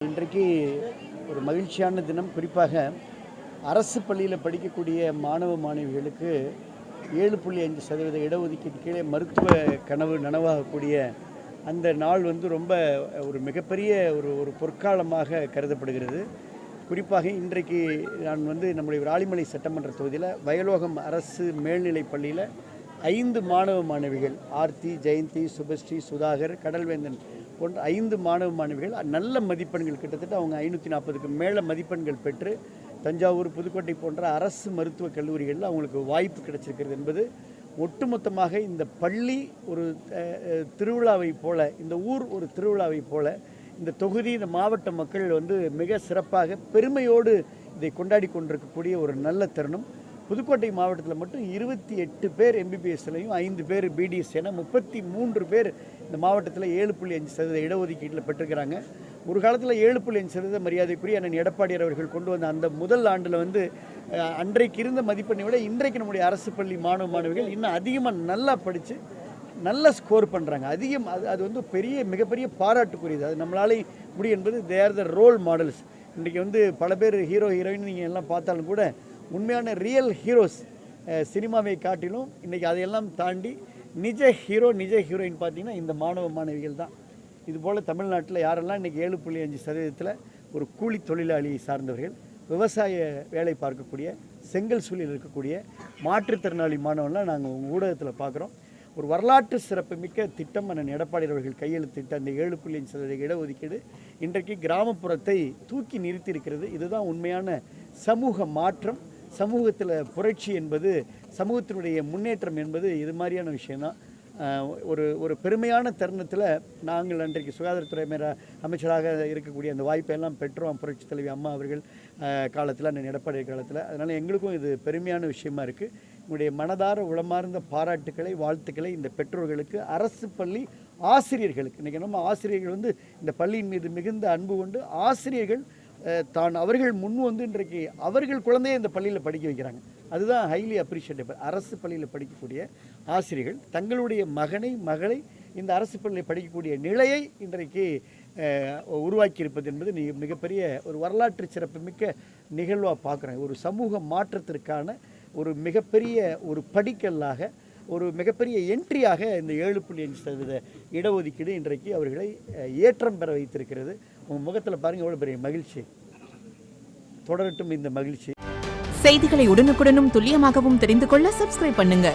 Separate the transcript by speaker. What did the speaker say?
Speaker 1: இன்றைக்கு ஒரு மகிழ்ச்சியான தினம். குறிப்பாக அரசு பள்ளியில் படிக்கக்கூடிய மாணவ மாணவிகளுக்கு 7.5% இடஒதுக்கீட்டு கீழே மருத்துவ கனவு நனவாகக்கூடிய அந்த நாள் ரொம்ப ஒரு மிகப்பெரிய ஒரு பொற்காலமாக கருதப்படுகிறது. குறிப்பாக இன்றைக்கு நான் நம்முடைய விராலிமலை சட்டமன்ற தொகுதியில் வயலோகம் அரசு மேல்நிலைப் பள்ளியில் 5 மாணவ மாணவிகள், ஆர்த்தி, ஜெயந்தி, சுபஸ்ரீ, சுதாகர், கடல்வேந்தன் போன்ற 5 மாணவ மாணவிகள் நல்ல மதிப்பெண்கள், கிட்டத்தட்ட அவங்க 540க்கு மேலே மதிப்பெண்கள் பெற்று தஞ்சாவூர், புதுக்கோட்டை போன்ற அரசு மருத்துவக் கல்லூரிகளில் அவங்களுக்கு வாய்ப்பு கிடைச்சிருக்கிறது என்பது ஒட்டுமொத்தமாக இந்த பள்ளி ஒரு திருவிழாவைப் போல, இந்த ஊர் ஒரு திருவிழாவைப் போல இந்த தொகுதி, இந்த மாவட்ட மக்கள் மிக சிறப்பாக பெருமையோடு இதை கொண்டாடி கொண்டிருக்கக்கூடிய ஒரு நல்ல தருணம். புதுக்கோட்டை மாவட்டத்தில் மட்டும் 28 பேர் எம்பிபிஎஸ்லையும் 5 பேர் பிடிஎஸ் என 33 பேர் இந்த மாவட்டத்தில் 7.5% இடஒதுக்கீட்டில் பெற்றிருக்கிறாங்க. ஒரு காலத்தில் 7.5% மரியாதைக்குரிய அண்ணன் எடப்பாடியார் அவர்கள் கொண்டு வந்த அந்த முதல் ஆண்டில் அன்றைக்கு இருந்த மதிப்பெண்ணை விட இன்றைக்கு நம்முடைய அரசு பள்ளி மாணவ மாணவிகள் இன்னும் அதிகமாக நல்லா படித்து நல்ல ஸ்கோர் பண்ணுறாங்க. அது மிகப்பெரிய பாராட்டுக்குரியது. அது நம்மளாலே முடியும் என்பது தேர் த ரோல் மாடல்ஸ். இன்றைக்கி பல பேர் ஹீரோ ஹீரோயின் நீங்கள் எல்லாம் பார்த்தாலும் கூட உண்மையான ரியல் ஹீரோஸ் சினிமாவை காட்டிலும் இன்றைக்கி அதையெல்லாம் தாண்டி நிஜ ஹீரோயின் பார்த்திங்கன்னா இந்த மாணவ மாணவிகள் தான். இதுபோல் தமிழ்நாட்டில் யாரெல்லாம் இன்றைக்கி 7.5% ஒரு கூலி தொழிலாளியை சார்ந்தவர்கள், விவசாய வேலை பார்க்கக்கூடிய, செங்கல் சூழலில் இருக்கக்கூடிய மாற்றுத்திறனாளி மாணவன்லாம் நாங்கள் உங்கள் ஊடகத்தில் பார்க்குறோம். ஒரு வரலாற்று சிறப்பு மிக்க திட்டம் அண்ணன் எடப்பாடியார் அவர்கள் கையெழுத்திட்ட அந்த 7.5% இடஒதுக்கீடு இன்றைக்கு கிராமப்புறத்தை தூக்கி நிறுத்தியிருக்கிறது. இதுதான் உண்மையான சமூக மாற்றம், சமூகத்தில் புரட்சி என்பது, சமூகத்தினுடைய முன்னேற்றம் என்பது இது மாதிரியான விஷயந்தான். ஒரு பெருமையான தருணத்தில் நாங்கள் அன்றைக்கு சுகாதாரத்துறை அமைச்சராக இருக்கக்கூடிய அந்த வாய்ப்பெல்லாம் பெற்றோம் புரட்சி தலைவி அம்மா அவர்கள் காலத்தில், அண்ணன் எடப்பாடி காலத்தில். அதனால் எங்களுக்கும் இது பெருமையான விஷயமா இருக்குது. உங்களுடைய மனதார உளமார்ந்த பாராட்டுக்களை, வாழ்த்துக்களை இந்த பெற்றோர்களுக்கு, அரசு பள்ளி ஆசிரியர்களுக்கு. இன்றைக்கி நம்ம ஆசிரியர்கள் இந்த பள்ளியின் மீது மிகுந்த அன்பு கொண்டு ஆசிரியர்கள் அவர்கள் முன் இன்றைக்கு அவர்கள் குழந்தையை இந்த பள்ளியில் படிக்க வைக்கிறாங்க. அதுதான் ஹைலி அப்ரிஷியேட்டபிள். அரசு பள்ளியில் படிக்கக்கூடிய ஆசிரியர்கள் தங்களுடைய மகளை இந்த அரசு பள்ளியில் படிக்கக்கூடிய நிலையை இன்றைக்கு உருவாக்கியிருப்பது என்பது மிகப்பெரிய ஒரு வரலாற்று சிறப்பு மிக்க நிகழ்வாக பார்க்குறேன். ஒரு சமூக மாற்றத்திற்கான ஒரு மிகப்பெரிய ஒரு படிக்கல்லாக, ஒரு மிகப்பெரிய என்ட்ரியாக இந்த 7.5% இடஒதுக்கீடு இன்றைக்கு அவர்களை ஏற்றம் பெற வைத்திருக்கிறது. உங்கள் முகத்தில் பாருங்கள் எவ்வளோ பெரிய மகிழ்ச்சி. தொடரட்டும் இந்த மகிழ்ச்சி.
Speaker 2: செய்திகளை உடனுக்குடனும் துல்லியமாகவும் தெரிந்து கொள்ள சப்ஸ்கிரைப் பண்ணுங்க.